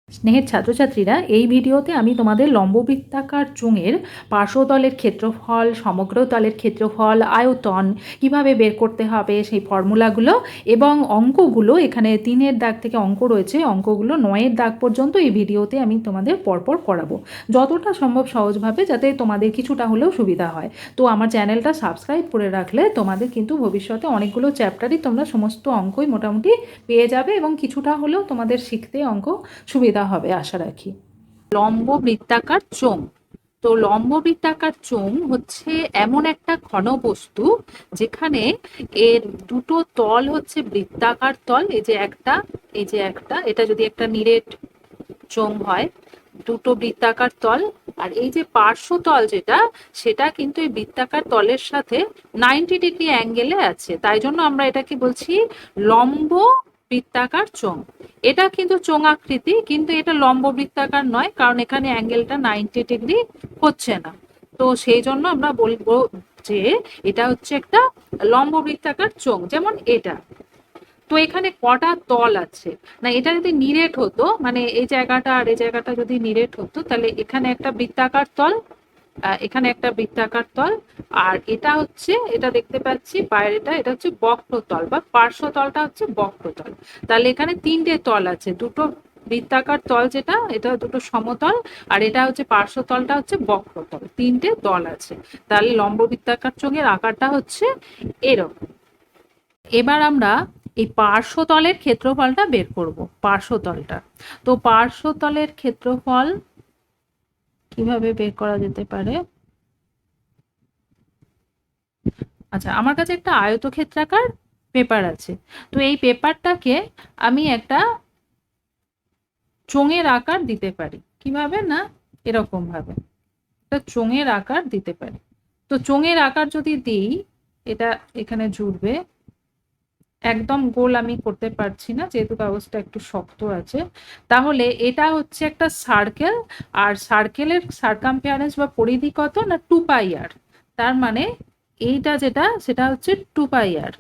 স্নেহের ছাত্রছাত্রীরা, এই ভিডিওতে আমি তোমাদের লম্ববৃত্তাকার চোঙের পার্শ্বতলের ক্ষেত্রফল, সমগ্র তলের ক্ষেত্রফল, আয়তন কিভাবে বের করতে হবে সেই ফর্মুলাগুলো এবং অঙ্কগুলো, এখানে 3-এর দাগ থেকে অঙ্ক রয়েছে, অঙ্কগুলো 9-এর দাগ পর্যন্ত এই ভিডিওতে আমি তোমাদের পরপর করাবো, যতটা সম্ভব সহজভাবে, যাতে তোমাদের কিছুটা হলেও সুবিধা হয়। তো আমার চ্যানেলটা সাবস্ক্রাইব করে রাখলে তোমাদের কিন্তু ভবিষ্যতে অনেকগুলো চ্যাপ্টারই তোমরা সমস্ত অঙ্কই মোটামুটি পেয়ে যাবে এবং কিছুটা হলেও তোমাদের শিখতে অঙ্ক সুবিধা হবে আশা রাখি। লম্ব বৃত্তাকার চোঙ। তো লম্ব বৃত্তাকার চোঙ হচ্ছে এমন একটা ঘনবস্তু যেখানে এর দুটো তল হচ্ছে বৃত্তাকার তল, এই যে একটা, এই যে একটা, এটা যদি একটা নিরেট চোঙ হয়, দুটো বৃত্তাকার তল, আর এই যে পার্শ্বতল যেটা, সেটা কিন্তু এই বৃত্তাকার তলের সাথে 90 ডিগ্রি অ্যাঙ্গেলে আছে, তাই জন্য আমরা এটাকে বলছি লম্ব বৃত্তাকার চোঙ। এটা কিন্তু চোঙ আকৃতি, কিন্তু এটা লম্ব বৃত্তাকার নয়, কারণ এখানে অ্যাঙ্গেলটা 90 ডিগ্রি হচ্ছে না। তো সেই জন্য আমরা বলবো যে এটা হচ্ছে একটা লম্ব বৃত্তাকার চোঙ, যেমন এটা। তো এখানে কটা তল আছে না, এটা যদি নিরেট হতো, মানে এই জায়গাটা আর এই জায়গাটা যদি নিরেট হতো, তাহলে এখানে একটা বৃত্তাকার তল, এখানে একটা বৃত্তাকার তল, আর এটা হচ্ছে, এটা দেখতে পাচ্ছি বাইরেটা, এটা হচ্ছে বক্রতল বা পার্শ্বতলটা হচ্ছে বক্রতল। তাহলে এখানে 3টে তল আছে, দুটো বৃত্তাকার তল যেটা, এটা দুটো সমতল, আর এটা হচ্ছে পার্শ্বতলটা হচ্ছে বক্রতল, 3টে তল আছে। তাহলে লম্ব বৃত্তাকার চোঙের আকারটা হচ্ছে এরকম। এবার আমরা এই পার্শ্বতলের ক্ষেত্রফলটা বের করব, পার্শ্বতলটা। তো পার্শ্বতলের ক্ষেত্রফল কিভাবে বের করা যেতে পারে? আচ্ছা, আমার কাছে একটা আয়তক্ষেত্রাকার পেপার আছে, তো এই পেপারটাকে আমি একটা চোঙের আকার দিতে পারি। কিভাবে না, এরকম ভাবে একটা চোঙের আকার দিতে পারি। তো চোঙের আকার যদি দিই, এটা এখানে জুড়বে, একদম গোল আমি করতে পারছি না যেহেতু কাগজটা একটু শক্ত আছে। তাহলে এটা হচ্ছে একটা সার্কেল, আর সার্কেলের সার্কামফারেন্স বা পরিধি কত না 2πr, তার মানে এইটা যেটা, সেটা হচ্ছে 2πr।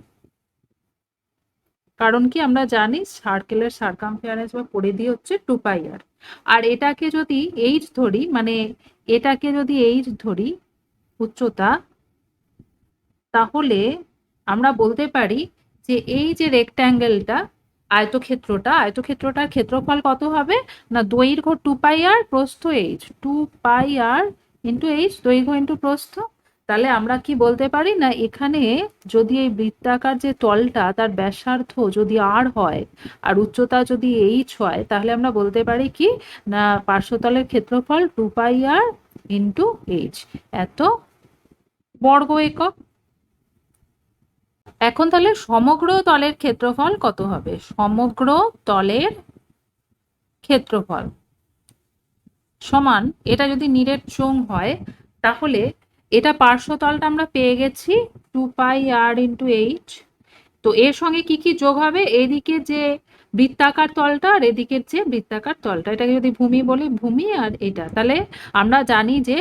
কারণ কি আমরা জানি সার্কেলের সার্কামফারেন্স বা পরিধি হচ্ছে 2πr। আর এটাকে যদি এইচ ধরি, মানে এটাকে যদি এইচ ধরি উচ্চতা, তাহলে আমরা বলতে পারি যে এই যে রেক্ট্যাঙ্গেলটা, আয়তক্ষেত্রটার ক্ষেত্রফল কত হবে না, দৈর্ঘ্য 2πr, প্রস্থ এইচ, 2πr ইন্টু এইচ, দৈর্ঘ্য ইন্টু প্রস্থ। তাহলে আমরা কি বলতে পারি না, এখানে যদি এই বৃত্তাকার যে তলটা, তার ব্যাসার্ধ যদি আর হয় আর উচ্চতা যদি এইচ হয়, তাহলে আমরা বলতে পারি কি না, পার্শ্বতলের ক্ষেত্রফল 2πr ইন্টু এইচ, এত বর্গ একক। এখন তাহলে সমগ্র তলের ক্ষেত্রফল কত হবে? সমগ্র তলের ক্ষেত্রফল সমান, এটা যদি নিরেট চোঙ হয়, তাহলে এটা পার্শ্বতলটা আমরা পেয়ে গেছি 2πr ইন্টু এইচ। তো এর সঙ্গে কি কি যোগ হবে? এদিকে যে বৃত্তাকার তলটা আর এদিকের যে বৃত্তাকার তলটা, এটাকে যদি ভূমি বলি, ভূমি, আর এটা, তাহলে আমরা জানি যে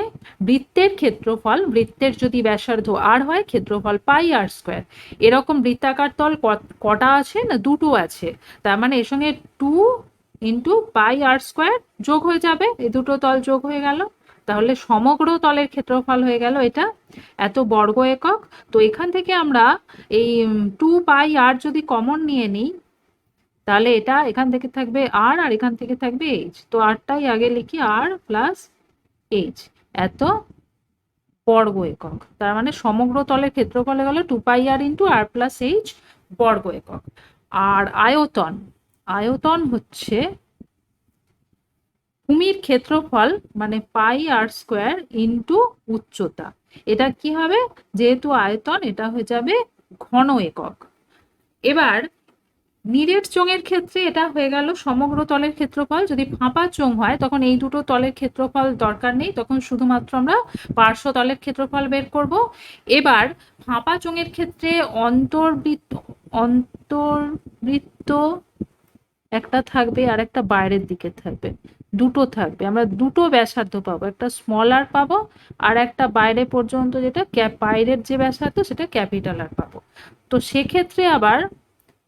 বৃত্তের ক্ষেত্রফল, বৃত্তের যদি ব্যাসার্ধ আর হয়, ক্ষেত্রফল πr²। এরকম বৃত্তাকার তল কটা আছে না, দুটো আছে, তার মানে এর সঙ্গে 2 ইন্টু πr² যোগ হয়ে যাবে, এই দুটো তল যোগ হয়ে গেল, তাহলে সমগ্র তলের ক্ষেত্রফল হয়ে গেল এটা এত বর্গ একক। তো এখান থেকে আমরা এই 2πr যদি কমন নিয়ে নিই, তাহলে এটা এখান থেকে থাকবে আর, আর এখান থেকে থাকবে এইচ, তো আরটাই আগে লিখি, আর প্লাস এইচ, এত বর্গ একক। তার মানে সমগ্র তলের ক্ষেত্রফল হয়ে গেল 2πr ইন্টু আর প্লাস এইচ বর্গ একক। আর আয়তন, আয়তন হচ্ছে ভূমির ক্ষেত্রফল, মানে πr² ইন্টু উচ্চতা। এটা কি হবে, যেহেতু আয়তন, এটা হয়ে যাবে ঘন একক। এবার নিরেট চোঙের ক্ষেত্রে এটা হয়ে গেল সমগ্র তলের ক্ষেত্রফল। যদি ফাঁপা চোঙ হয়, তখন এই দুটো তলের ক্ষেত্রফল দরকার নেই, তখন শুধুমাত্র আমরা পার্শ্ব তলের ক্ষেত্রফল বের করব। এবার ফাঁপা চোঙের ক্ষেত্রে অন্তর্বৃত্ত একটা থাকবে আর একটা বাইরের দিকে থাকবে, দুটো থাকবে, আমরা দুটো ব্যাসার্ধ পাবো, একটা স্মল আর পাবো, আর একটা বাইরে পর্যন্ত যেটা বাইরের যে ব্যাসার্ধ সেটা ক্যাপিটাল আর পাবো। তো সেক্ষেত্রে আবার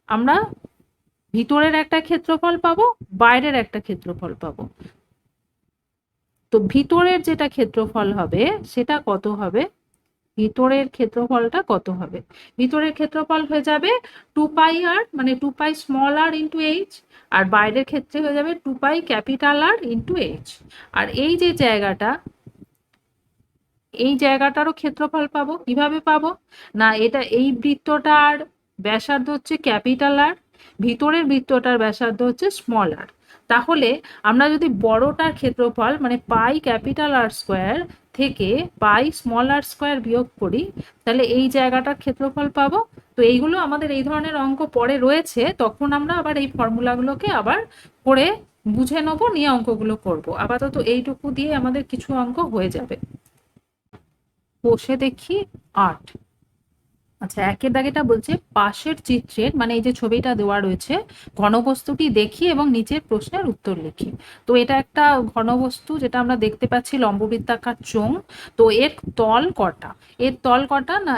আমরা ভিতরের একটা ক্ষেত্রফল পাবো, বাইরের একটা ক্ষেত্রফল পাবো। তো ভিতরের যেটা ক্ষেত্রফল হবে সেটা কত হবে, ভিতরের ক্ষেত্রফলটা কত হবে, ভিতরের ক্ষেত্রফল হয়ে যাবে 2πr, মানে 2π স্মল আর ইন্টু এইচ, আর বাইরের ক্ষেত্রে হয়ে যাবে 2π ক্যাপিটাল আর ইন্টু এইচ। আর এই যে জায়গাটা, এই জায়গাটারও ক্ষেত্রফল পাবো, কিভাবে পাবো না, এটা এই বৃত্তটার ব্যাসার্ধ হচ্ছে ক্যাপিটাল আর, ভিতরের বৃত্তটার ব্যাসার্ধ হচ্ছে স্মল আর। তাহলে আমরা যদি বড়টার ক্ষেত্রফল মানে পাই ক্যাপিটাল আর স্কোয়ার থেকে পাই স্মল আর স্কোয়ার বিয়োগ করি, তাহলে এই জায়গাটার ক্ষেত্রফল পাবো। তো এইগুলো আমাদের এই ধরনের অঙ্ক পরে রয়েছে, তখন আমরা আবার এই ফর্মুলাগুলোকে আবার করে বুঝে নেবো, নিয়ে অঙ্কগুলো করব। আপাতত এইটুকু দিয়ে আমাদের কিছু অঙ্ক হয়ে যাবে। বসে দেখি 8। আচ্ছা, একের দাগেটা বলছে পাশের চিত্রের, মানে এই যে ছবিটা দেওয়া রয়েছে, ঘনবস্তুটি দেখি এবং নিচের প্রশ্নের উত্তর লিখি। তো এটা একটা ঘনবস্তু যেটা আমরা দেখতে পাচ্ছি লম্ববৃত্তাকার চোঙ। তো এর তল কটা, এর তল কটা না,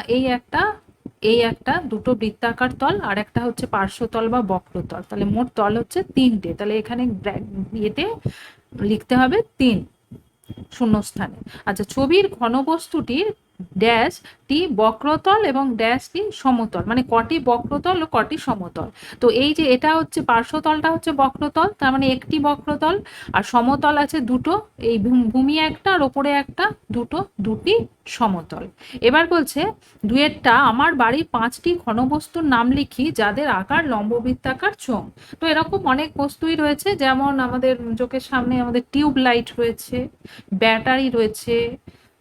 এই একটা দুটো বৃত্তাকার তল, আর একটা হচ্ছে পার্শ্বতল বা বক্রতল। তাহলে মোট তল হচ্ছে 3টে। তাহলে এখানে এতে লিখতে হবে 3 শূন্যস্থানে। আচ্ছা, ছবির ঘনবস্তুটির ড্যাশটি বক্রতল এবং ড্যাশটি সমতল, মানে কটি বক্রতল ও কটি সমতল। তো এই যে এটা হচ্ছে পার্শ্বতলটা হচ্ছে বক্রতল, তার মানে একটি বক্রতল, আর সমতল আছে দুটো, এই ভূমি একটা আর ওপরে একটা, দুটি সমতল। এবার বলছে দুয়েরটা, আমার বাড়ির 5টি ঘনবস্তুর নাম লিখি যাদের আকার লম্ববৃত্তাকার চোঙ। তো এরকম অনেক বস্তুই রয়েছে, যেমন আমাদের চোখের সামনে আমাদের টিউব লাইট রয়েছে, ব্যাটারি রয়েছে,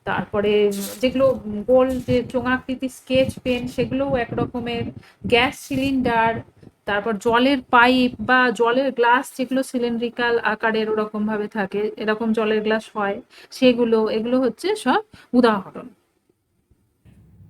তারপরে যেগুলো গোল যে চোঙাকৃতি স্কেচ পেন সেগুলোও এক রকমের, গ্যাস সিলিন্ডার, তারপর জলের পাইপ বা জলের গ্লাস যেগুলো সিলিন্ড্রিক্যাল আকারের ওরকম ভাবে থাকে, এরকম জলের গ্লাস হয় সেগুলো, এগুলো হচ্ছে সব উদাহরণ।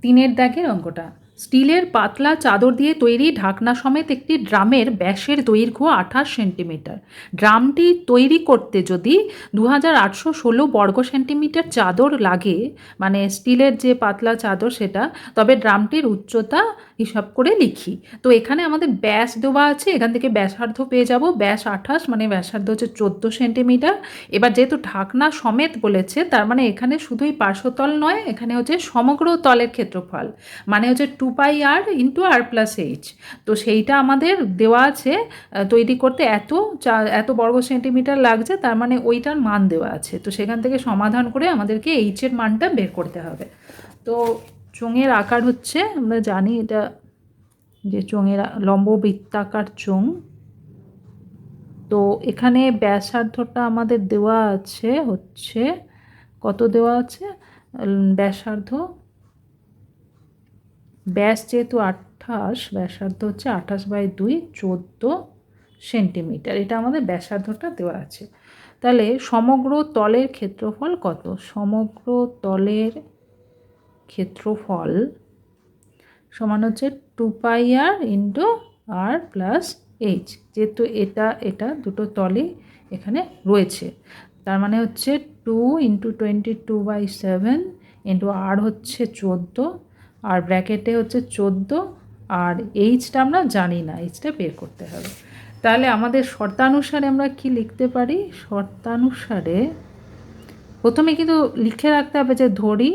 3 দাগের অঙ্কটা, স্টিলের পাতলা চাদর দিয়ে তৈরি ঢাকনা সমেত একটি ড্রামের ব্যাসের দৈর্ঘ্য 28 সেন্টিমিটার। ড্রামটি তৈরি করতে যদি 2816 বর্গ সেন্টিমিটার চাদর লাগে, মানে স্টিলের যে পাতলা চাদর সেটা, তবে ড্রামটির উচ্চতা হিসাব করে লিখি। তো এখানে আমাদের ব্যাস দেওয়া আছে, এখান থেকে ব্যাসার্ধ পেয়ে যাব, ব্যাস 28, মানে ব্যাসার্ধ হচ্ছে 14 সেন্টিমিটার। এবার যেহেতু ঢাকনা সমেত বলেছে, তার মানে এখানে শুধুই পার্শ্বতল নয়, এখানে হচ্ছে সমগ্র তলের ক্ষেত্রফল, মানে হচ্ছে 2πr ইন্টু আর প্লাস এইচ। তো সেইটা আমাদের দেওয়া আছে, তৈরি করতে এত বর্গ সেন্টিমিটার লাগছে, তার মানে ওইটার মান দেওয়া আছে। তো সেখান থেকে সমাধান করে আমাদেরকে এইচের মানটা বের করতে হবে। তো চোঙের আকার হচ্ছে, আমরা জানি এটা যে চোঙের লম্ববৃত্তাকার চোঙ। তো এখানে ব্যাসার্ধটা আমাদের দেওয়া আছে হচ্ছে, কত দেওয়া আছে, ব্যাসার্ধ, ব্যাস যেহেতু 28, ব্যাসার্ধ হচ্ছে 28/2, 14 সেন্টিমিটার, এটা আমাদের ব্যাসার্ধটা দেওয়া আছে। তাহলে সমগ্র তলের ক্ষেত্রফল কত, সমগ্র তলের ক্ষেত্রফল সমান হচ্ছে 2πr ইন্টু আর প্লাস এইচ, যেহেতু এটা দুটো তলই এখানে রয়েছে, তার মানে হচ্ছে 2 ইন্টু 22/7 ইন্টু আর হচ্ছে 14, আর ব্র্যাকেটে হচ্ছে 14, আর এইচটা আমরা জানি না, এইচটা বের করতে হবে। তাহলে আমাদের শর্তানুসারে আমরা কি লিখতে পারি, শর্তানুসারে প্রথমে কিন্তু লিখে রাখতে হবে যে ধরি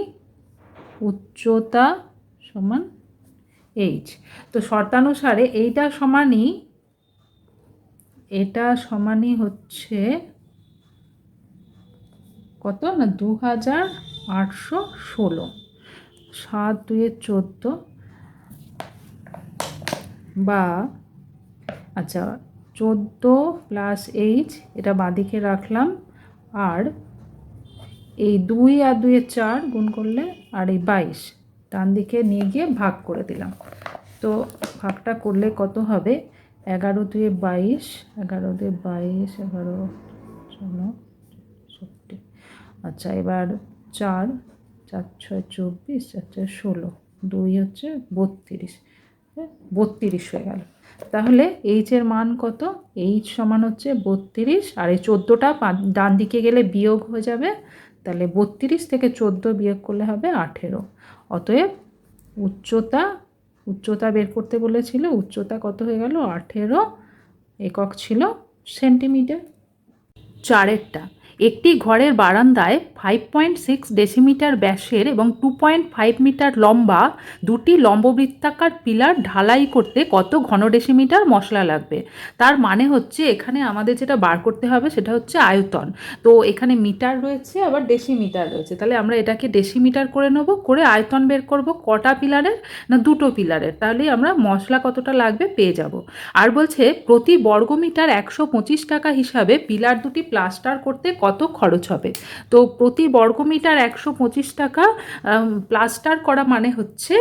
উচ্চতা সমান এইচ। তো শর্তানুসারে এটা সমানই হচ্ছে কত না, 2816, 7 2 14, বা আচ্ছা 14 প্লাস এইচ, এটা বাঁদিকে রাখলাম, আর এই 2 আর 2 4 গুণ করলে, আর এই 22 ডান দিকে নিয়ে গিয়ে ভাগ করে দিলাম। তো ভাগটা করলে কত হবে, 11 2 22, 11 2 22, 11 16। আচ্ছা, এবার 4 4 6 24, 4 4 16, 2 হচ্ছে 32, 32 হয়ে গেল। তাহলে এইচের মান কত, এইচ সমান হচ্ছে 32, আর এই 14টা ডান দিকে গেলে বিয়োগ হয়ে যাবে, তাহলে 32 থেকে 14 বিয়োগ করলে হবে 18। অতএব উচ্চতা বের করতে বলেছিল, উচ্চতা কত হয়ে গেল, 18 একক ছিল সেন্টিমিটার। চারেরটা, একটি ঘরের বারান্দায় 5.6 ডেসিমিটার ব্যাসের এবং 2.5 মিটার লম্বা দুটি লম্ববৃত্তাকার পিলার ঢালাই করতে কত ঘন ডেসিমিটার মশলা লাগবে? তার মানে হচ্ছে এখানে আমাদের যেটা বার করতে হবে সেটা হচ্ছে আয়তন। তো এখানে মিটার রয়েছে আবার ডেসিমিটার রয়েছে, তাহলে আমরা এটাকে ডেসিমিটার করে নেব, করে আয়তন বের করব কটা পিলারের, না দুটো পিলারের, তাহলেই আমরা মশলা কতটা লাগবে পেয়ে যাব। আর বলছে প্রতি বর্গমিটার 125 টাকা হিসাবে পিলার দুটি প্লাস্টার করতে কত খরচ হবে? তো প্রতি বর্গমিটার 125 টাকা প্লাস্টার করা মানে হচ্ছে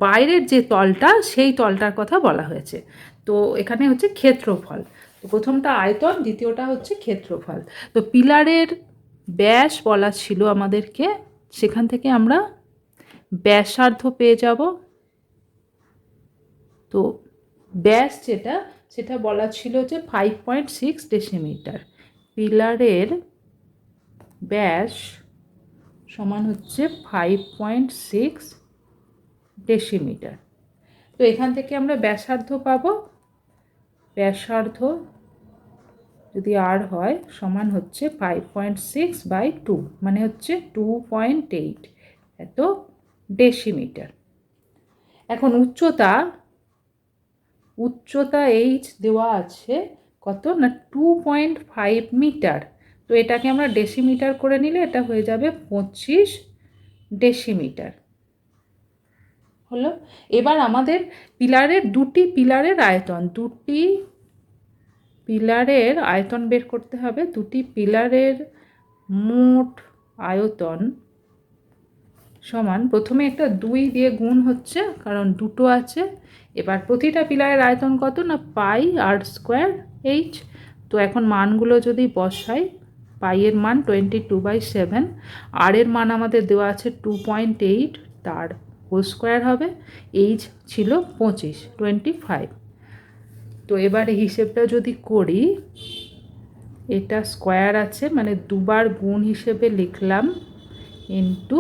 বাইরের যে তলটা সেই তলটার কথা বলা হয়েছে। তো এখানে হচ্ছে ক্ষেত্রফল। তো প্রথমটা আয়তন, দ্বিতীয়টা হচ্ছে ক্ষেত্রফল। তো পিলারের ব্যাস বলা ছিল আমাদেরকে, সেখান থেকে আমরা ব্যাসার্ধ পেয়ে যাব। তো ব্যাস যেটা, সেটা বলা ছিল যে 5.6 ডেসিমিটার। পিলারের ব্যাস সমান হচ্ছে 5.6 ডেসিমিটার। তো এখান থেকে আমরা ব্যাসার্ধ পাবো। ব্যাসার্ধ যদি আর হয় সমান হচ্ছে 5.6/2, মানে হচ্ছে 2.8 এত ডেসিমিটার। এখন উচ্চতা এইচ দেওয়া আছে কত, না 2.5 মিটার। তো এটাকে আমরা ডেসিমিটার করে নিলে এটা হয়ে যাবে 25 ডেসিমিটার হলো। এবার আমাদের দুটি পিলারের আয়তন বের করতে হবে। দুটি পিলারের মোট আয়তন সমান, প্রথমে একটা 2 দিয়ে গুণ হচ্ছে কারণ দুটো আছে। এবার প্রতিটা পিলারের আয়তন কত, না πr²h। তো এখন মানগুলো যদি বসাই, পাইয়ের মান 22/7, আর এর মান আমাদের দেওয়া আছে 2.8, তার হোল স্কোয়ার হবে, এইচ ছিল 25। তো এবার হিসেবটা যদি করি, এটা স্কোয়ার আছে মানে দুবার গুণ হিসেবে লিখলাম ইন্টু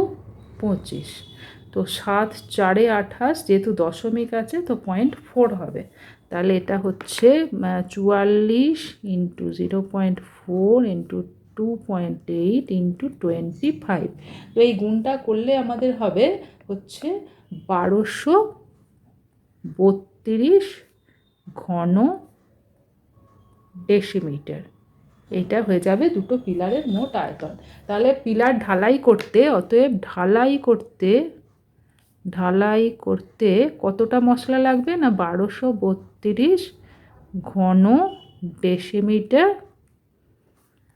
25। তো 7×4 28, যেহেতু দশমিক আছে তো 0.4 হবে। তাহলে এটা হচ্ছে 44 ইন্টু 0.4 ইন্টু 2.8 ইন্টু 25। তো এই গুণটা করলে আমাদের হবে হচ্ছে 1232 ঘন ডেসিমিটার। এটা হয়ে যাবে দুটো পিলারের মোট আয়তন। তাহলে পিলার ঢালাই করতে, অতএব ঢালাই করতে কতটা মশলা লাগবে, না 1232 ঘন ডেসিমিটার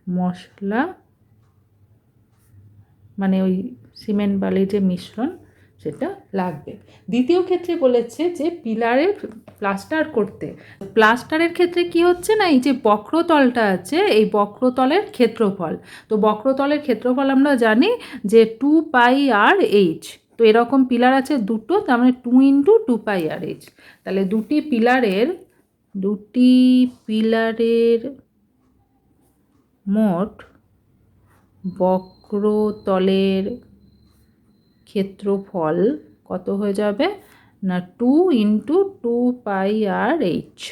মশলা, মানে ওই সিমেন্ট বালি যে মিশ্রণ সেটা লাগবে। দ্বিতীয় ক্ষেত্রে বলেছে যে পিলারের প্লাস্টারের ক্ষেত্রে কি হচ্ছে, না এই যে বক্রতলটা আছে এই বক্রতলের ক্ষেত্রফল। তো বক্রতলের ক্ষেত্রফল আমরা জানি যে 2πr/h। তো এরকম পিলার আছে দুটো, তার মানে 2 × 2πr/h। তাহলে দুটি পিলারের মোট বক্রতলের ক্ষেত্রফল কত হয়ে যাবে, না 2 × 2πr/h।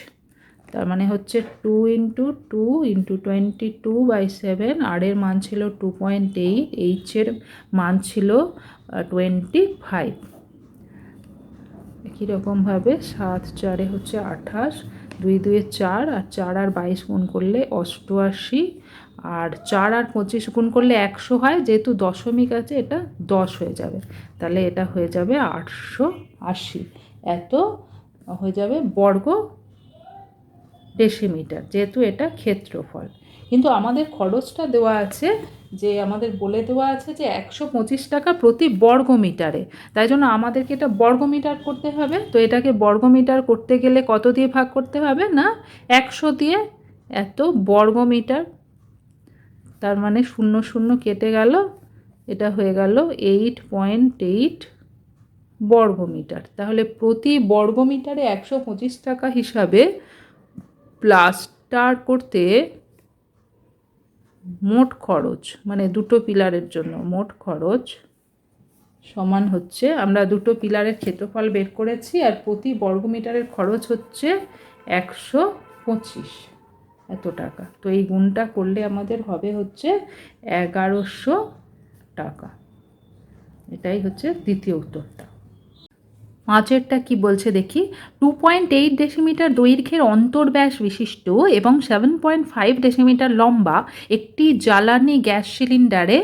তার মানে হচ্ছে 2 × 2 × 22/7। আর এর মান ছিল 2.8, এইচ এর মান ছিল 25। একই রকমভাবে 7×4 হচ্ছে 28, 2×2 4, আর 4 আর 22 গুণ করলে 88, আর 4 আর 25 গুণ করলে 100 হয়, যেহেতু দশমিক আছে এটা 10 হয়ে যাবে। তাহলে এটা হয়ে যাবে 880, এত হয়ে যাবে বর্গ ডেসিমিটার, যেহেতু এটা ক্ষেত্রফল। কিন্তু আমাদের খরচটা দেওয়া আছে, যে আমাদের বলে দেওয়া আছে যে 125 টাকা প্রতি বর্গমিটারে, তাই জন্য আমাদেরকে এটা বর্গমিটার করতে হবে। তো এটাকে বর্গমিটার করতে গেলে কত দিয়ে ভাগ করতে হবে, না 100 দিয়ে, এত বর্গমিটার। তার মানে 0 0 কেটে গেল, এটা হয়ে গেল 8.8 বর্গমিটার। তাহলে প্রতি বর্গমিটারে 125 টাকা হিসাবে প্লাস্টার করতে মোট খরচ, মানে দুটো পিলারের জন্য মোট খরচ সমান হচ্ছে, আমরা দুটো পিলারের ক্ষেত্রফল বের করেছি আর প্রতি বর্গমিটারের খরচ হচ্ছে 125। এত টাকা। তো এই গুণটা করলে আমাদের হবে হচ্ছে 1100 টাকা। এটাই হচ্ছে দ্বিতীয় উত্তরটা। পাঁচেরটা কি বলছে দেখি। 2.8 ডেসিমিটার দৈর্ঘ্যের অন্তর্ব্যাস বিশিষ্ট এবং 7.5 ডেসিমিটার লম্বা একটি জ্বালানি গ্যাস সিলিন্ডারে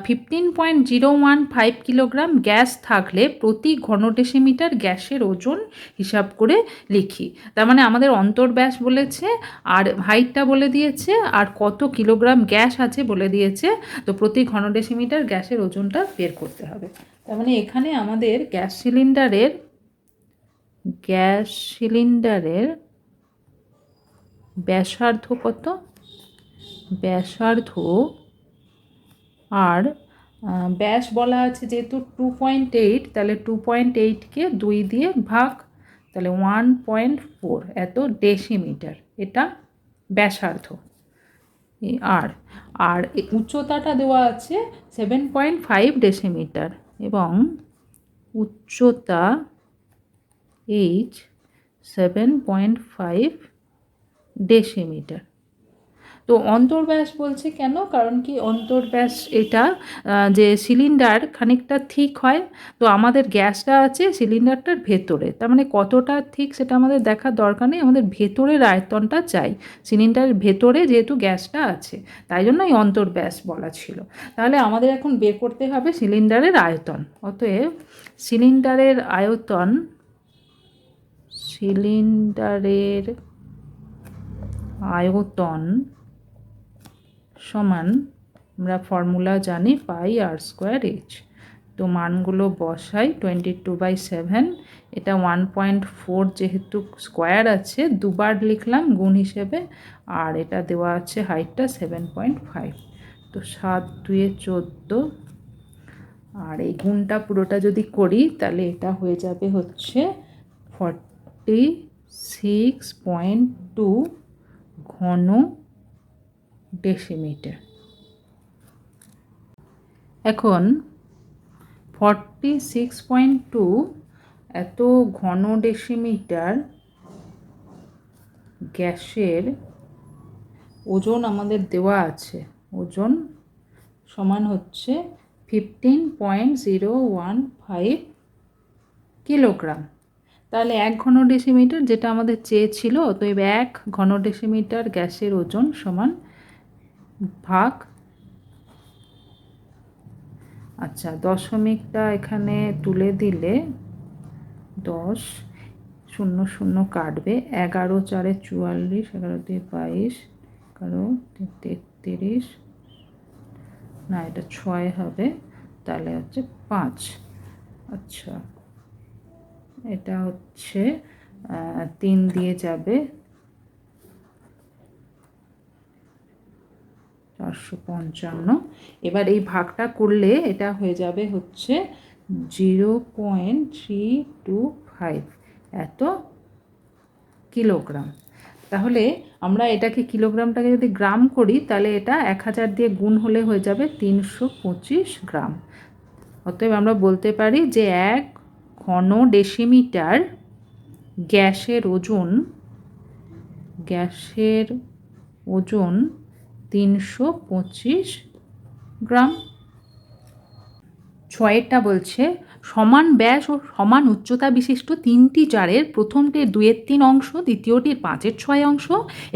15.015 কিলোগ্রাম গ্যাস থাকলে প্রতি ঘন ডেসিমিটার গ্যাসের ওজন হিসাব করে লিখি। তার মানে আমাদের অন্তর্ব্যাস বলেছে, আর হাইটটা বলে দিয়েছে, আর কত কিলোগ্রাম গ্যাস আছে বলে দিয়েছে। তো প্রতি ঘন ডেসিমিটার গ্যাসের ওজনটা বের করতে হবে। তার মানে এখানে আমাদের গ্যাস সিলিন্ডারের ব্যাসার্ধ কত, ব্যাসার্ধ আর ব্যাস বলা আছে যেহেতু 2.8, তাহলে 2.8কে 2 দিয়ে ভাগ, তাহলে 1.4 এত ডেসিমিটার, এটা ব্যাসার্ধ। আর উচ্চতাটা দেওয়া আছে 7.5 ডেসিমিটার এবং উচ্চতা এইচ 7.5 ডেসিমিটার। তো অন্তর্ব্যাস বলছে কেন, কারণ কি অন্তর্ব্যাস এটা যে সিলিন্ডার খানিকটা থিক হয়, তো আমাদের গ্যাসটা আছে সিলিন্ডারটার ভেতরে, তার মানে কতটা থিক সেটা আমাদের দেখার দরকার নেই, আমাদের ভেতরের আয়তনটা চাই। সিলিন্ডারের ভেতরে যেহেতু গ্যাসটা আছে, তাই জন্য এই অন্তর্ব্যাস বলা ছিল। তাহলে আমাদের এখন বের করতে হবে সিলিন্ডারের আয়তন। অতএব সিলিন্ডারের আয়তন সমান, আমরা ফর্মুলা জানি পাই r²h। তো মানগুলো বসাই, 22/7, এটা 1.4 যেহেতু স্কোয়ার আছে দুবার লিখলাম গুণ হিসেবে, আর এটা দেওয়া আছে হাইটটা 7.5। তো 7 2 14, আর এই গুণটা পুরোটা যদি করি তাহলে এটা হয়ে যাবে হচ্ছে 46.2 ঘন ডেসিমিটার। এখন 46.2 এত ঘন ডেসিমিটার গ্যাসের ওজন আমাদের দেওয়া আছে, ওজন সমান হচ্ছে 15.015 কিলোগ্রাম। তাহলে 1 ঘন ডেসিমিটার যেটা আমাদের চেয়েছিল, অতএব 1 ঘন ডেসিমিটার গ্যাসের ওজন সমান ভাগ, আচ্ছা দশমিকটা এখানে তুলে দিলে 10, 0 0 কাটবে, 11 4 44, 11 2 22, 11 33, না এটা 6 হবে, তাহলে হচ্ছে 5। আচ্ছা এটা হচ্ছে 3 দিয়ে যাবে 455। এবার এই ভাগটা করলে এটা হয়ে যাবে হচ্ছে 0.325 এত কিলোগ্রাম। তাহলে আমরা এটাকে কিলোগ্রামটাকে যদি গ্রাম করি তাহলে এটা 1000 দিয়ে গুণ হলে হয়ে যাবে 325 গ্রাম। অতএব আমরা বলতে পারি যে 1 ঘন ডেসিমিটার গ্যাসের ওজন 325 গ্রাম। 6টা বলছে সমান ব্যাস ও সমান উচ্চতা বিশিষ্ট 3টি জারের প্রথমটির 2/3 অংশ, দ্বিতীয়টির 5/6 অংশ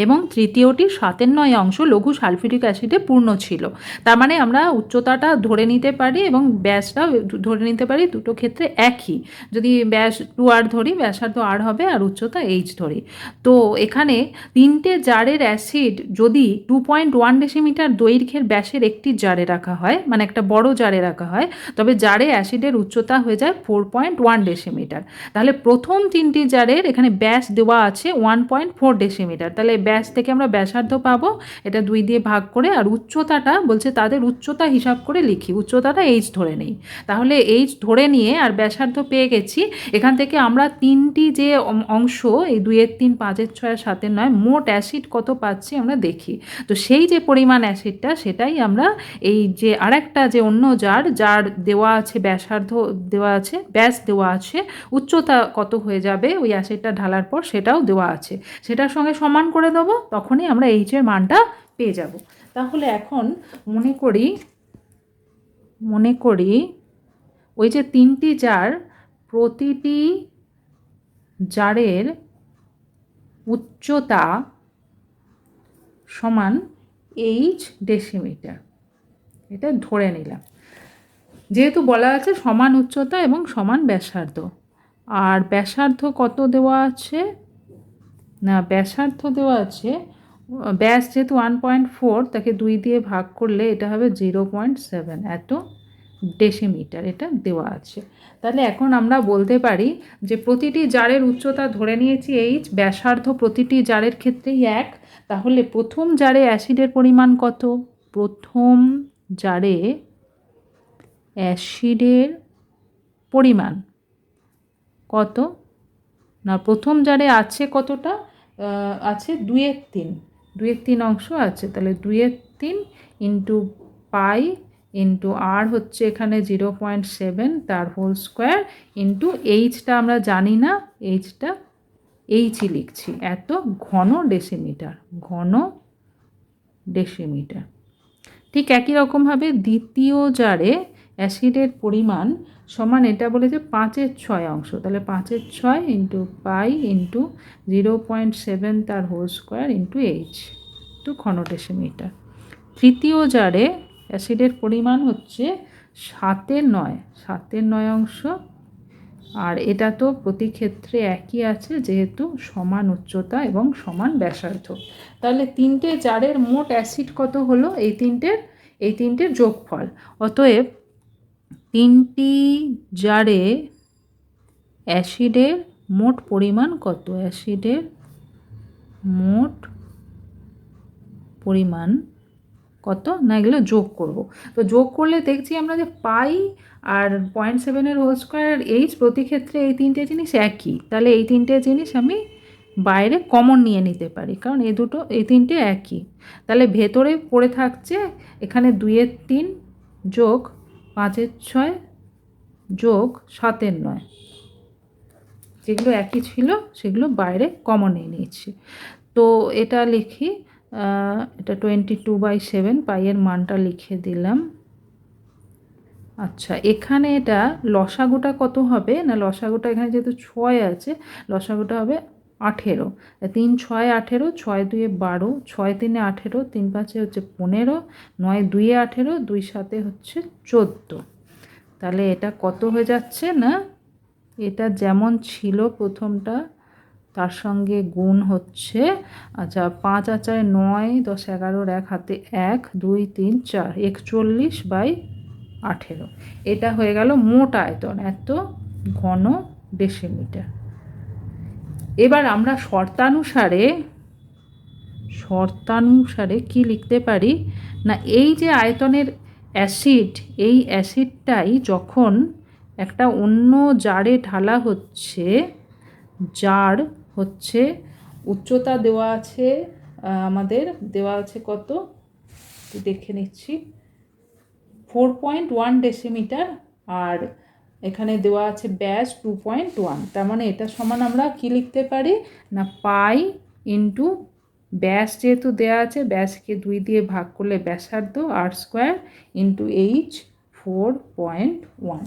এবং তৃতীয়টির 7/9 অংশ লঘু সালফিউরিক অ্যাসিডে পূর্ণ ছিল। তার মানে আমরা উচ্চতাটা ধরে নিতে পারি এবং ব্যাসটাও ধরে নিতে পারি, দুটো ক্ষেত্রে একই। যদি ব্যাস 2r ধরি, ব্যাসার্ধ r হবে, আর উচ্চতা h ধরি। তো এখানে 3টে জারের অ্যাসিড যদি 2.1 ডেসিমিটার দৈর্ঘ্যের ব্যাসের একটি জারে রাখা হয়, মানে একটা বড় জারে রাখা হয়, তবে জারে অ্যাসিডের উচ্চতা হয়ে যায় 4.1 ডেসিমিটার। তাহলে প্রথম 3টি জারের এখানে ব্যাস দেওয়া আছে 1.4 ডেসিমিটার, তাহলে ব্যাস থেকে আমরা ব্যাসার্ধ পাবো, এটা 2 দিয়ে ভাগ করে, আর উচ্চতাটা বলছে তাদের উচ্চতা হিসাব করে লিখি, উচ্চতাটা h ধরে নেই। তাহলে h ধরে নিয়ে আর ব্যাসার্ধ পেয়ে গেছি, এখান থেকে আমরা 3টি যে অংশ, এই 2/3, 5/6, 7/9, মোট অ্যাসিড কত পাচ্ছি আমরা দেখি। তো সেই যে পরিমাণ অ্যাসিডটা সেটাই আমরা এই যে আরেকটা যে অন্য যার দেওয়া দেওয়া আছে, ব্যাসার্ধ দেওয়া আছে, ব্যাস দেওয়া আছে, উচ্চতা কত হয়ে যাবে ওই অ্যাসিডটা ঢালার পর সেটাও দেওয়া আছে, সেটার সঙ্গে সমান করে দেবো, তখনই আমরা এইচের মানটা পেয়ে যাব। তাহলে এখন মনে করি ওই যে 3টি জার, প্রতিটি জারের উচ্চতা সমান এইচ ডেসিমিটার, এটা ধরে নিলাম। যেহেতু বলা আছে সমান উচ্চতা এবং সমান ব্যাসার্ধ, আর ব্যাসার্ধ কত দেওয়া আছে না, ব্যাসার্ধ দেওয়া আছে, ব্যাস যেহেতু 1.4, তাকে 2 দিয়ে ভাগ করলে এটা হবে 0.7 এত ডেসিমিটার, এটা দেওয়া আছে। তাহলে এখন আমরা বলতে পারি যে প্রতিটি জারের উচ্চতা ধরে নিয়েছি এইচ, ব্যাসার্ধ প্রতিটি জারের ক্ষেত্রেই 1। তাহলে প্রথম জারে অ্যাসিডের পরিমাণ কত, প্রথম জারে অ্যাসিডের পরিমাণ কত না, প্রথম জারে আছে কতটা, আছে 2/3 অংশ আছে, তাহলে 2/3 ইন্টু পাই ইন্টু আর হচ্ছে এখানে 0.7 তার হোল স্কোয়ার ইন্টু এইচটা আমরা জানি না, এইচটা এইচই লিখছি, এত ঘন ডেসিমিটার। ঠিক একই রকমভাবে দ্বিতীয় জারে অ্যাসিডের পরিমাণ সমান, এটা বলেছে 5/6 অংশ, তাহলে 5/6 ইন্টু পাই ইন্টু 0.7 তার whole square into H two ঘন ডেসিমিটার। তৃতীয় জারে অ্যাসিডের পরিমাণ হচ্ছে 7/9 অংশ, আর এটা তো প্রতি ক্ষেত্রে একই আছে যেহেতু সমান উচ্চতা এবং সমান ব্যাসার্ধ। তাহলে 3টে জারের মোট অ্যাসিড কত হলো, এই তিনটের যোগফল। অতএব 3টি জারে অ্যাসিডের মোট পরিমাণ কত, অ্যাসিডের মোট পরিমাণ কত না, এগুলো যোগ করব। তো যোগ করলে দেখছি আমরা যে পাই আর 0.7 হোল স্কোয়ার আর এইচ প্রতি ক্ষেত্রে এই 3টে জিনিস একই, তাহলে এই 3টে জিনিস আমি বাইরে কমন নিয়ে নিতে পারি, কারণ এই 3টে একই। তাহলে ভেতরে পড়ে থাকছে এখানে 2/3 যোগ 5/6 যোগ 7/9, যেগুলো একই ছিল সেগুলো বাইরে কমন নিয়ে নিয়েছি। তো এটা লিখি, এটা 22/7 পাইয়ের মানটা লিখে দিলাম। আচ্ছা, এখানে এটা লসাগুটা কত হবে না, লসাগুটা এখানে যেহেতু 6 আছে, লসাগুটা হবে 18। 3 6 18, 6 2 12, 6 3 18, 3 5 হচ্ছে 15, 9 2 18, 2 7 হচ্ছে 14। তাহলে এটা কত হয়ে যাচ্ছে না, এটা যেমন ছিল প্রথমটা তার সঙ্গে গুণ হচ্ছে, আচ্ছা 5 আর 4 9, 10 11, 1 হাতে 1 2 3 4, 41/18। এটা হয়ে গেল মোট আয়তন, এত ঘন ডেসিমিটার। এবার আমরা শর্তানুসারে কি লিখতে পারি না, এই যে আয়তনের অ্যাসিড, এই অ্যাসিডটাই যখন একটা অন্য জারে ঢালা হচ্ছে, জার হচ্ছে উচ্চতা দেওয়া আছে, আমাদের দেওয়া আছে কত দেখে নিচ্ছি, 4.1 ডেসিমিটার, আর এখানে দেওয়া আছে ব্যাস 2.1। তার মানে এটা সমান আমরা কি লিখতে পারি না, পাই ইন্টু ব্যাস যেহেতু দেওয়া আছে, ব্যাসকে 2 দিয়ে ভাগ করলে ব্যাসার্ধ আর স্কোয়ার ইন্টু এইচ 4.1।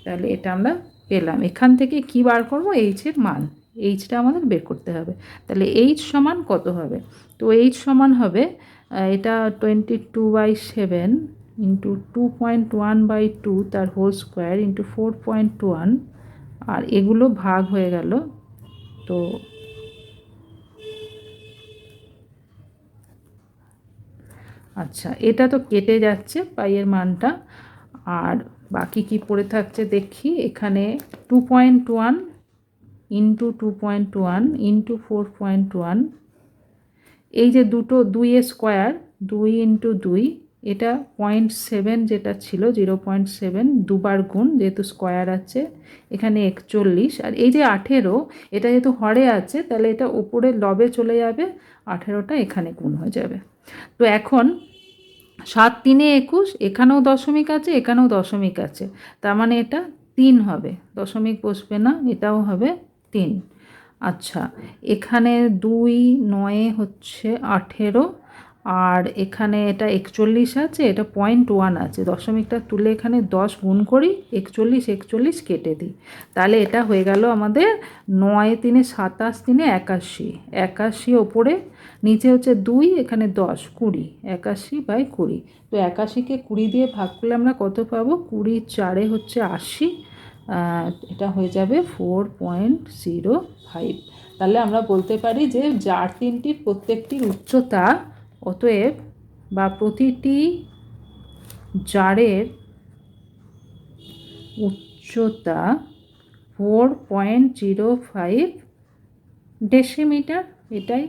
তাহলে এটা আমরা পেলাম। এখান থেকে কি বার করব, এইচের মান, এইচটা আমাদের বের করতে হবে। তাহলে এইচ সমান কত হবে, তো এইচ সমান হবে এটা 22/7 ইন্টু 2.1/2 তার হোল স্কোয়ার ইন্টু 4.1, আর এগুলো ভাগ হয়ে গেল। তো আচ্ছা, এটা তো কেটে যাচ্ছে পাইয়ের মানটা, আর বাকি কি পড়ে থাকছে দেখি, এখানে 2.1 ইন্টু 2.1 ইন্টু 4.1, এই যে দুটো 2 স্কোয়ার, 2 ইন্টু 2, এটা 0.7 যেটা ছিল 0.7 দুবার গুণ, যেহেতু স্কোয়ার আছে এখানে 41, আর এই যে 18 এটা যেহেতু হরে আছে তাহলে এটা উপরে লবে চলে যাবে, 18টা এখানে গুণ হয়ে যাবে। তো এখন 7 3 21, এখানেও দশমিক আছে, এখানেও দশমিক আছে, তার মানে এটা 3 হবে, দশমিক বসবে না, এটাও হবে 3। আচ্ছা, এখানে 2 9 হচ্ছে 18, আর এখানে এটা 41 আছে, এটা 0.1 আছে, দশমিকটা তুলে এখানে 10 গুণ করি, 41 41 কেটে দিই, তাহলে এটা হয়ে গেল আমাদের 9 3 27 3 81, 81 ওপরে, নিচে হচ্ছে 2, এখানে 10 20, 81/20। তো 81কে 20 দিয়ে ভাগ করলে আমরা কত পাবো? 20 4 হচ্ছে 80, এটা হয়ে যাবে 4.05। তাহলে আমরা বলতে পারি যে জার তিনটির প্রত্যেকটির উচ্চতা, অতএব বা প্রতিটি জারের উচ্চতা 4.05 ডেসিমিটার, এটাই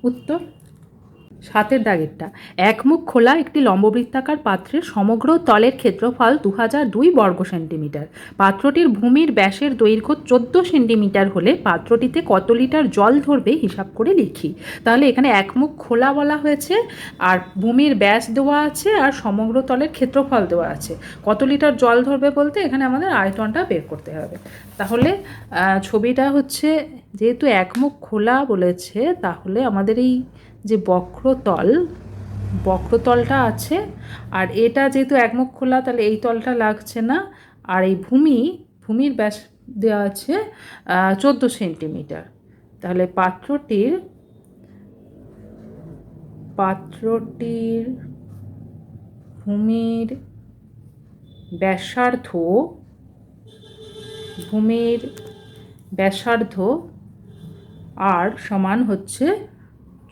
উত্তর। 7 দাগেরটা, একমুখ খোলা একটি লম্ববৃত্তাকার পাত্রের সমগ্র তলের ক্ষেত্রফল 2002 বর্গ সেন্টিমিটার। পাত্রটির ভূমির ব্যাসের দৈর্ঘ্য 14 সেন্টিমিটার হলে পাত্রটিতে কত লিটার জল ধরবে হিসাব করে লিখি। তাহলে এখানে একমুখ খোলা বলা হয়েছে, আর ভূমির ব্যাস দেওয়া আছে, আর সমগ্র তলের ক্ষেত্রফল দেওয়া আছে। কত লিটার জল ধরবে বলতে এখানে আমাদের আয়তনটা বের করতে হবে। তাহলে ছবিটা হচ্ছে, যেহেতু একমুখ খোলা বলেছে, তাহলে আমাদের এই যে বক্রতলটা আছে, আর এটা যেহেতু একমুখ খোলা, তাহলে এই তলটা লাগছে না, আর এই ভূমির ব্যাস দেওয়া আছে 14 সেন্টিমিটার। তাহলে পাত্রটির ভূমির ব্যাসার্ধ আর সমান হচ্ছে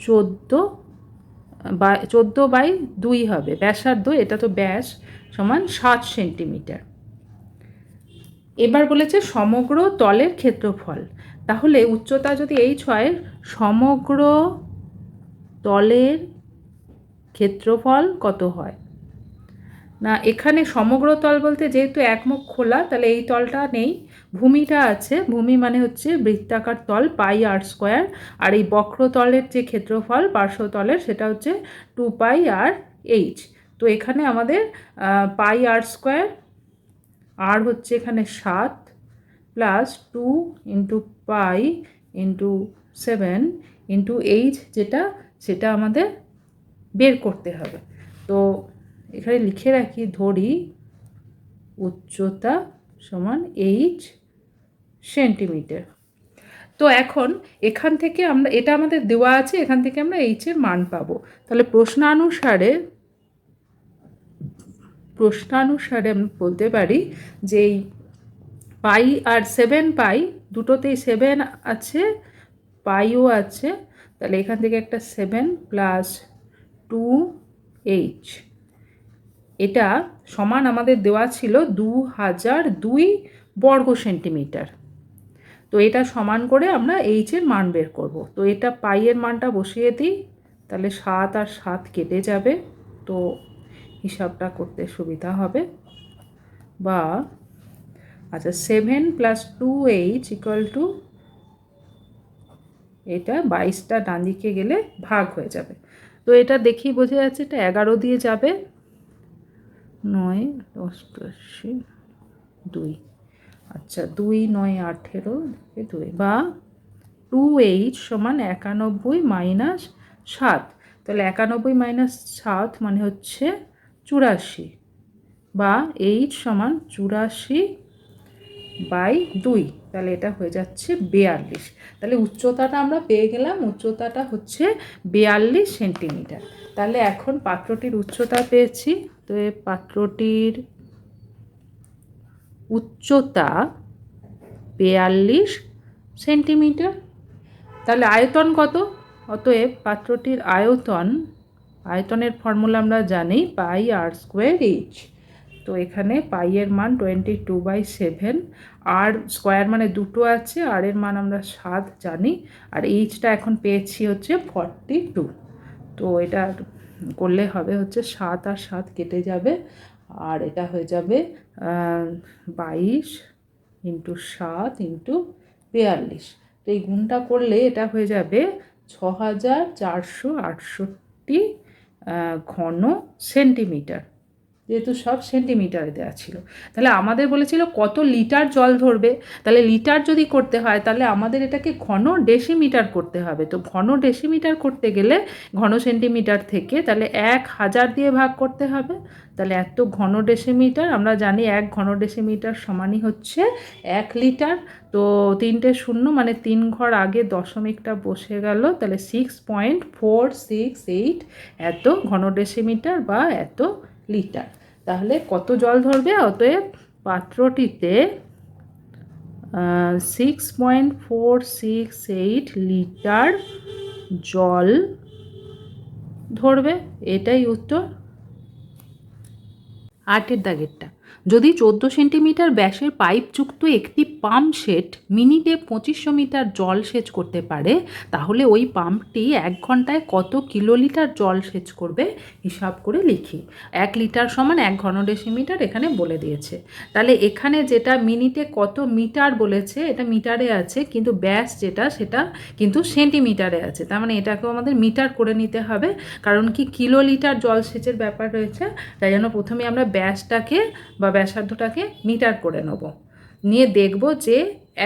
14/2 হবে ব্যাসার্ধ, এটা তো ব্যাস, সমান 7 সেন্টিমিটার। এবার বলেছে সমগ্র তলের ক্ষেত্রফল, তাহলে উচ্চতা যদি h হয়, সমগ্র তলের ক্ষেত্রফল কত হয় না, এখানে সমগ্র তল বলতে যেহেতু একমুখ খোলা, তাহলে এই তলটা নেই, ভূমিটা আছে, ভূমি মানে হচ্ছে বৃত্তাকার তল πr², আর এই বক্রতলের যে ক্ষেত্রফল পার্শ্বতলের সেটা হচ্ছে 2πr/h। তো এখানে আমাদের πr², আর হচ্ছে এখানে 7 প্লাস 2 × π × 7 × h, সেটা আমাদের বের করতে হবে। তো এখানে লিখে রাখি, ধরি উচ্চতা সমান h সেন্টিমিটার। তো এখন এখান থেকে আমরা, এটা আমাদের দেওয়া আছে, এখান থেকে আমরা h এর মান পাবো। তাহলে প্রশ্নানুসারে আমরা বলতে পারি যে এই পাই আর 7π দুটোতেই 7 আছে, পাইও আছে, তাহলে এখান থেকে একটা 7 প্লাস 2h, এটা সমান আমাদের দেওয়া ছিল 2002 বর্গ সেন্টিমিটার। তো এটা সমান করে আমরা h এর মান বের করব। তো এটা পাইয়ের মানটা বসিয়ে দিই, তাহলে 7 আর 7 কেটে যাবে, তো হিসাবটা করতে সুবিধা হবে। বা আচ্ছা, 7 প্লাস 2h ইকুয়াল টু, এটা 22টা ডান দিকে গেলে ভাগ হয়ে যাবে, তো এটা দেখি বোঝা যাচ্ছে এটা 11 দিয়ে যাবে, 9 10 10 2, আচ্ছা 2 9 18 2, বা 2h সমান 91 - 7, তাহলে 91 - 7 মানে হচ্ছে 84, বা h সমান 84/2, তাহলে এটা হয়ে যাচ্ছে 42। তাহলে উচ্চতাটা আমরা পেয়ে গেলাম, উচ্চতাটা হচ্ছে 42 সেন্টিমিটার। তাহলে এখন পাত্রটির উচ্চতা পেয়েছি, তো পাত্রটির উচ্চতা 42 সেন্টিমিটার। তাহলে আয়তন কত? অতএব পাত্রটির আয়তনের ফর্মুলা আমরা জানি πr²h। তো এখানে পাইয়ের মান 22/7, আর স্কোয়ার মানে দুটো আছে, আর এর মান আমরা 7 জানি, আর এইচটা এখন পেয়েছি হচ্ছে 42। তো এটা করলে হবে হচ্ছে 7 আর 7 কেটে যাবে, আর এটা হয়ে যাবে 22 × 7 × 42। তো এই গুণটা করলে এটা হয়ে যাবে 6468 ঘন সেন্টিমিটার, যেহেতু সব সেন্টিমিটারে দেওয়া ছিল। তাহলে আমাদের বলেছিল কত লিটার জল ধরবে, তাহলে লিটার যদি করতে হয় তাহলে আমাদের এটাকে ঘন ডেসিমিটার করতে হবে। তো ঘন ডেসিমিটার করতে গেলে ঘন সেন্টিমিটার থেকে তাহলে 1000 দিয়ে ভাগ করতে হবে। তাহলে এত ঘন ডেসিমিটার, আমরা জানি 1 ঘন ডেসিমিটার সমানই হচ্ছে 1 লিটার। তো 3টে শূন্য মানে 3 ঘর আগে দশমিকটা বসে গেল, তাহলে 6.468 এত ঘন ডেসিমিটার বা এত লিটার। তাহলে কত জল ধরবে? অতএব পাত্রটিতে 6.468 লিটার জল ধরবে, এটাই উত্তর। 8 দাগেরটা, যদি 14 সেন্টিমিটার ব্যাসের পাইপযুক্ত একটি পাম্প সেট মিনিটে 2500 মিটার জল সেচ করতে পারে, তাহলে ওই পাম্পটি 1 ঘন্টায় কত কিলোলিটার জল সেচ করবে হিসাব করে লিখি। 1 লিটার সমান 1 ঘন ডেসিমিটার এখানে বলে দিয়েছে। তাহলে এখানে যেটা মিনিটে কত মিটার বলেছে এটা মিটারে আছে, কিন্তু ব্যাস যেটা সেটা কিন্তু সেন্টিমিটারে আছে। তার মানে এটাকেও আমাদের মিটার করে নিতে হবে, কারণ কি কিলোলিটার জল সেচের ব্যাপার রয়েছে। তাই জন্য প্রথমে আমরা ব্যাসটাকে বা ব্যাসার্ধটাকে মিটার করে নেব, নিয়ে দেখব যে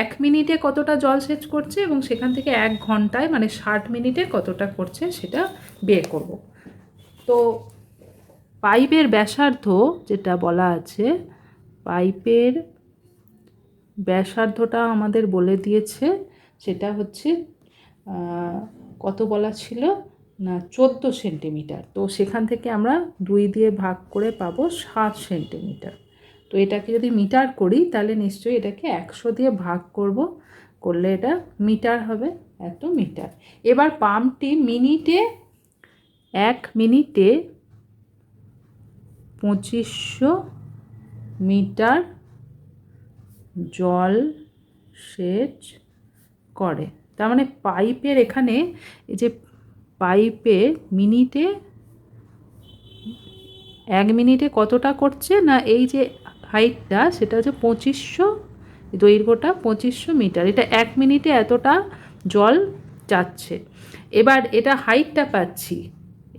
1 মিনিটে কতটা জল সেচ করছে এবং সেখান থেকে 1 ঘন্টায় মানে 60 মিনিটে কতটা করছে সেটা বের করব। তো পাইপের ব্যাসার্ধ যেটা বলা আছে, পাইপের ব্যাসার্ধটা আমাদের বলে দিয়েছে, সেটা হচ্ছে কত বলা ছিল না 14 সেন্টিমিটার। তো সেখান থেকে আমরা 2 দিয়ে ভাগ করে পাবো 7 সেন্টিমিটার। তো এটাকে যদি মিটার করি তাহলে নিশ্চয়ই এটাকে 100 দিয়ে ভাগ করলে এটা মিটার হবে, এত মিটার। এবার পাম্পটি মিনিটে 1 মিনিটে 2500 মিটার জল সেচ করে। তার মানে পাইপের এখানে এই যে পাইপে মিনিটে 1 মিনিটে কতটা করছে না, এই যে হাইটটা সেটা হচ্ছে 2500, দৈর্ঘ্যটা 2500 মিটার, এটা 1 মিনিটে এতটা জল যাচ্ছে। এবার এটা হাইটটা পাচ্ছি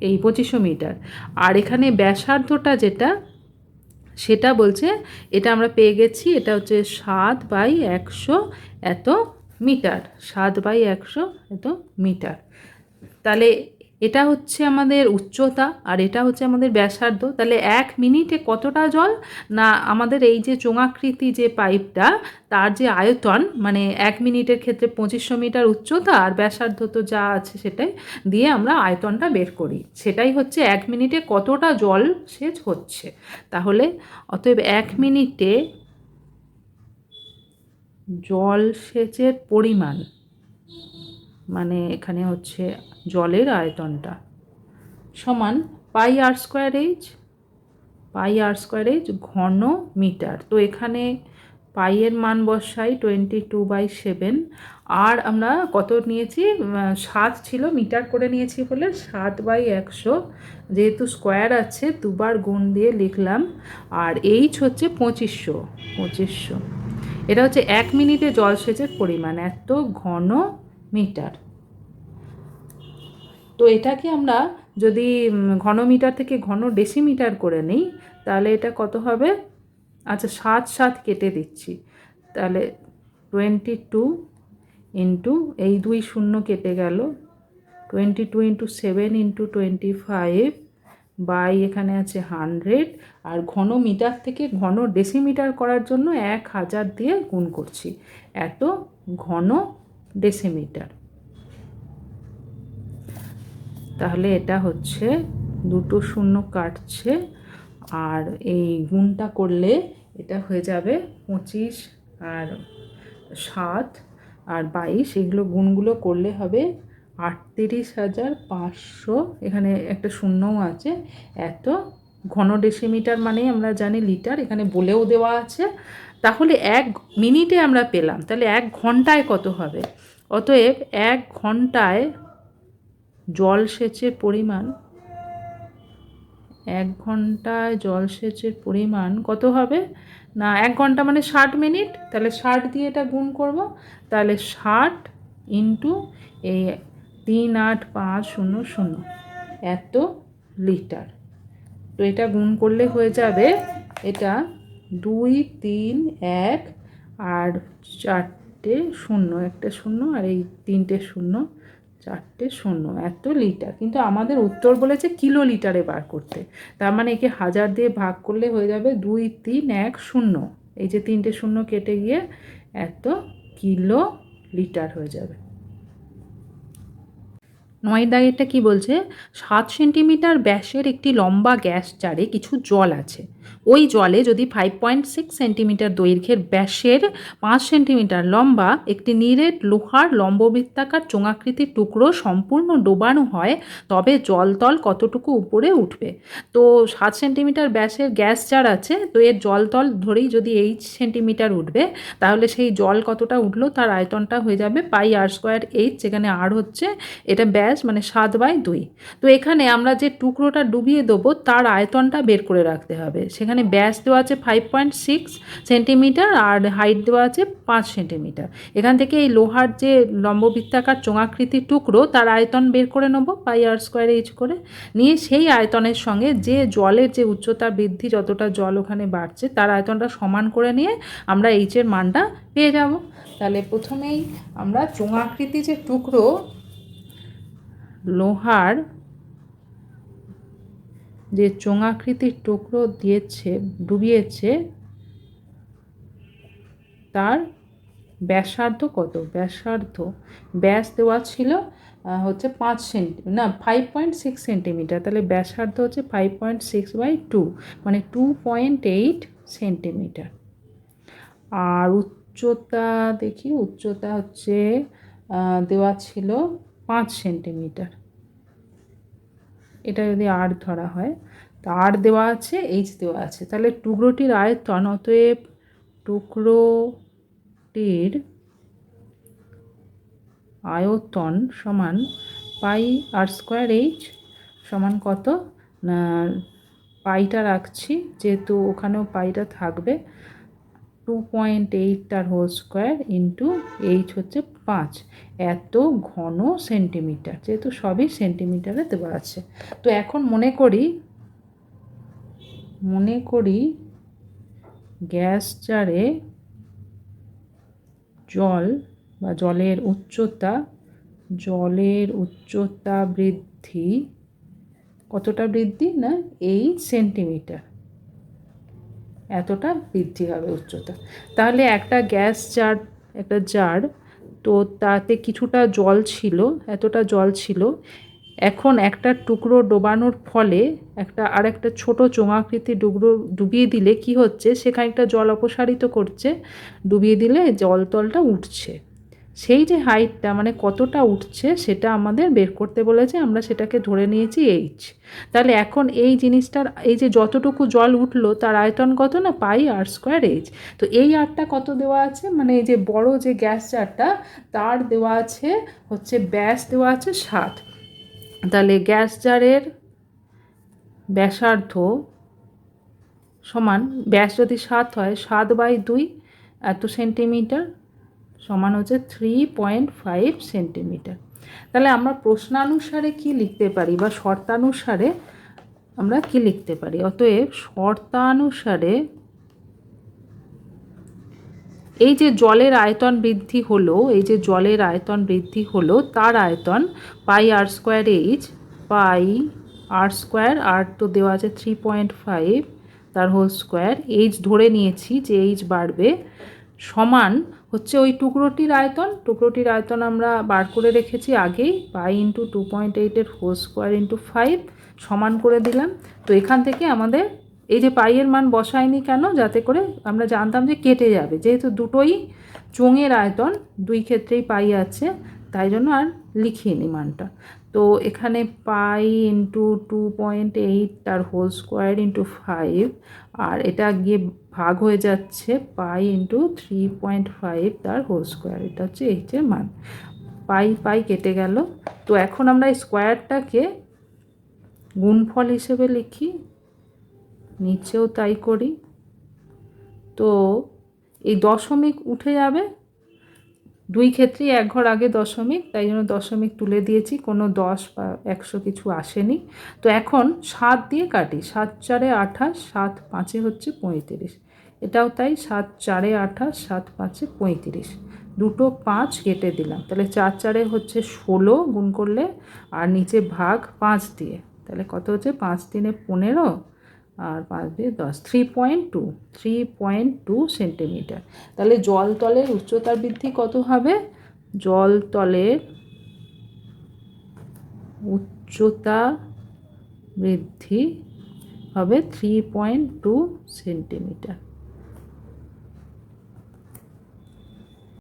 এই 2500 মিটার, আর এখানে ব্যাসার্ধটা যেটা সেটা বলছে, এটা আমরা পেয়ে গেছি, এটা হচ্ছে 7/100 এত মিটার, 7/100 এত মিটার। তাহলে এটা হচ্ছে আমাদের উচ্চতা আর এটা হচ্ছে আমাদের ব্যাসার্ধ। তাহলে 1 মিনিটে কতটা জল না, আমাদের এই যে চোঙাকৃতি যে পাইপটা তার যে আয়তন মানে 1 মিনিটের ক্ষেত্রে 2500 মিটার উচ্চতা আর ব্যাসার্ধ তো যা আছে সেটাই দিয়ে আমরা আয়তনটা বের করি, সেটাই হচ্ছে 1 মিনিটে কতটা জল সেচ হচ্ছে। তাহলে অতএব 1 মিনিটে জল সেচের পরিমাণ মানে এখানে হচ্ছে জলের আয়তনটা সমান πr²h, πr² ঘন মিটার। তো এখানে পাইয়ের মান বসাই 22/7, আর আমরা কত নিয়েছি 7 ছিল, মিটার করে নিয়েছি বলে 7/100, যেহেতু স্কোয়ার আছে দুবার গুণ দিয়ে লিখলাম, আর এইচ হচ্ছে 2500। এটা হচ্ছে 1 মিনিটে জল সেচের পরিমাণ এত ঘন মিটার। তো এটাকে আমরা যদি ঘনমিটার থেকে ঘন ডেসিমিটার করে নিই তাহলে এটা কত হবে, আচ্ছা 7 কেটে দিচ্ছি, তাহলে 22 ইন্টু এই 2 শূন্য কেটে গেল, 22 ইন্টু 7 ইন্টু 25 বাই এখানে আছে 100, আর ঘন মিটার থেকে ঘন ডেসিমিটার করার জন্য 1000 দিয়ে গুণ করছি, এত ঘন ডেসিমিটার। তাহলে এটা হচ্ছে 2 শূন্য কাটছে, আর এই গুণটা করলে এটা হয়ে যাবে 25 আর 7 আর 22, এগুলো গুণগুলো করলে হবে 38,500, এখানে একটা শূন্যও আছে, এত ঘন ডেসিমিটার মানে আমরা জানি লিটার, এখানে বলেও দেওয়া আছে। তাহলে 1 মিনিটে আমরা পেলাম, তাহলে 1 ঘন্টায় কত হবে? অতএব 1 ঘন্টায় জল সেচের পরিমাণ, 1 ঘন্টায় জল সেচের পরিমাণ কত হবে না, 1 ঘন্টা মানে 60 মিনিট, তাহলে 60 দিয়ে এটা গুণ করব, তাহলে 60 ইন্টু এই 38500 এত লিটার। তো এটা গুণ করলে হয়ে যাবে, এটা 2 3 1 আর 4টে শূন্য, একটা শূন্য আর এই 3টে শূন্য, 4টে শূন্য, এত লিটার। কিন্তু আমাদের উত্তর বলেছে কিলো লিটারে বার করতে, তার মানে একে 1000 দিয়ে ভাগ করলে হয়ে যাবে 2 3 1 0, এই যে 3টে শূন্য কেটে গিয়ে এত কিলো লিটার হয়ে যাবে। 9 দাগেরটা কি বলছে, 7 সেন্টিমিটার ব্যাসের একটি লম্বা গ্যাস জারে কিছু জল আছে। ওই জলে যদি 5.6 সেন্টিমিটার দৈর্ঘ্যের ব্যাসের 5 সেন্টিমিটার লম্বা একটি নিরেট লোহার লম্ববৃত্তাকার চোঙাকৃতির টুকরো সম্পূর্ণ ডোবানো হয়, তবে জলতল কতটুকু উপরে উঠবে। তো 7 সেন্টিমিটার ব্যাসের গ্যাস জার আছে, তো এর জলতল ধরেই যদি 8 সেন্টিমিটার উঠবে, তাহলে সেই জল কতটা উঠলো তার আয়তনটা হয়ে যাবে πr²h, যেখানে আর হচ্ছে এটা ব্যাস মানে 7/2। তো এখানে আমরা যে টুকরোটা ডুবিয়ে দেবো তার আয়তনটা বের করে রাখতে হবে। সেখানে ব্যাস দেওয়া আছে 5.6 সেন্টিমিটার আর হাইট দেওয়া আছে 5 সেন্টিমিটার। এখান থেকে এই লোহার যে লম্ববৃত্তাকার চোঙাকৃতির টুকরো তার আয়তন বের করে নেব πr²h করে নিয়ে, সেই আয়তনের সঙ্গে যে জলের যে উচ্চতা বৃদ্ধি, যতটা জল ওখানে বাড়ছে তার আয়তনটা সমান করে নিয়ে আমরা এইচের মানটা পেয়ে যাব। তাহলে প্রথমেই আমরা চোঙাকৃতি যে টুকরো লোহার যে চোঙাকৃতির টুকরো দিয়েছে ডুবিয়েছে তার ব্যাসার্ধ কত, ব্যাস দেওয়া ছিল হচ্ছে 5.6 সেন্টিমিটার, তাহলে ব্যাসার্ধ হচ্ছে 5.6/2 মানে 2.8 সেন্টিমিটার। আর উচ্চতা দেখি, উচ্চতা হচ্ছে দেওয়া ছিল 5 সেন্টিমিটার, এটা যদি আর ধরা হয়, তা আর দেওয়া আছে, এইচ দেওয়া আছে। তাহলে টুকরোটির আয়তন, অতএব টুকরোটির আয়তন সমান πr²h সমান কত না, পাইটা রাখছি যেহেতু ওখানেও পাইটা থাকবে, 2.8 তার হোল স্কোয়ার ইন্টু এইচ হচ্ছে 5, এত ঘন সেন্টিমিটার, যেহেতু সবই সেন্টিমিটারে দেওয়া আছে। তো এখন মনে করি গ্যাস জারে জল বা জলের উচ্চতা বৃদ্ধি, কতটা বৃদ্ধি না 8 সেন্টিমিটার, এতটা বৃদ্ধি হবে উচ্চতা। তাহলে একটা জার, তো তাতে কিছুটা জল ছিল, এতটা জল ছিল। এখন একটা টুকরো ডোবানোর ফলে আরেকটা ছোট চোঙাকৃতি ডুবিয়ে দিলে কি হচ্ছে, সেখানে একটা জল অপসারিত করছে, ডুবিয়ে দিলে জলতলটা উঠছে। সেই যে হাইটটা মানে কতটা উঠছে সেটা আমাদের বের করতে বলেছে, আমরা সেটাকে ধরে নিয়েছি এইচ। তাহলে এখন এই জিনিসটার, এই যে যতটুকু জল উঠলো তার আয়তন কত না πr²h। তো এই আরটা কত দেওয়া আছে, মানে এই যে বড় যে গ্যাস জারটা তার দেওয়া আছে হচ্ছে ব্যাস দেওয়া আছে 7, তাহলে গ্যাস জারের ব্যাসার্ধ সমান, ব্যাস যদি 7 হয় 7/2 এত সেন্টিমিটার সমান হচ্ছে 3.5 সেন্টিমিটার। তাহলে আমরা প্রশ্নানুসারে কি লিখতে পারি বা শর্তানুসারে আমরা কি লিখতে পারি, অতএব শর্তানুসারে এই যে জলের আয়তন বৃদ্ধি হলো, তার আয়তন πr²h, আর তো দেওয়া আছে 3.5 তার হোল স্কোয়ার, এইচ ধরে নিয়েছি যে এইচ বাড়বে, সমান হচ্ছে ওই টুকরোটির আয়তন আমরা বার করে রেখেছি আগেই, π×2.8 হোল স্কোয়ার × 5 সমান করে দিলাম। তো এখান থেকে আমাদের এই যে পাইয়ের মান বসাইনি কেন, যাতে করে আমরা জানতাম যে কেটে যাবে, যেহেতু দুটোই চোঙের আয়তন, দুই ক্ষেত্রেই পাই আছে, তাই জন্য আর লিখিনি মানটা। তো এখানে π×2.8 তার হোল স্কোয়ার × 5, আর এটা গিয়ে ভাগ হয়ে যাচ্ছে π×3.5 তার হোল স্কোয়ার, এটা হচ্ছে এইচের মান। পাই কেটে গেল। তো এখন আমরা এই স্কোয়ারটাকে গুণফল হিসেবে লিখি, নিচেও তাই করি। তো এই দশমিক উঠে যাবে, দুই ক্ষেত্রেই এক ঘর আগে দশমিক, তাই জন্য দশমিক তুলে দিয়েছি, কোনো 10 বা 100 কিছু আসেনি। তো এখন 7 দিয়ে কাটি, 7 4 28, 7 5 হচ্ছে 35। এটাও তাই, 7 4 28, 7 5 35, দুটো 5 কেটে দিলাম, তাহলে 4 4 হচ্ছে 16 গুণ করলে, আর নিচে ভাগ 5 দিয়ে, তাহলে কত হচ্ছে 5 3 15 আর 5 দিয়ে 10, 3.2 সেন্টিমিটার। তাহলে জলতলের উচ্চতার বৃদ্ধি কত হবে? জলতলের উচ্চতা বৃদ্ধি হবে 3.2 সেন্টিমিটার।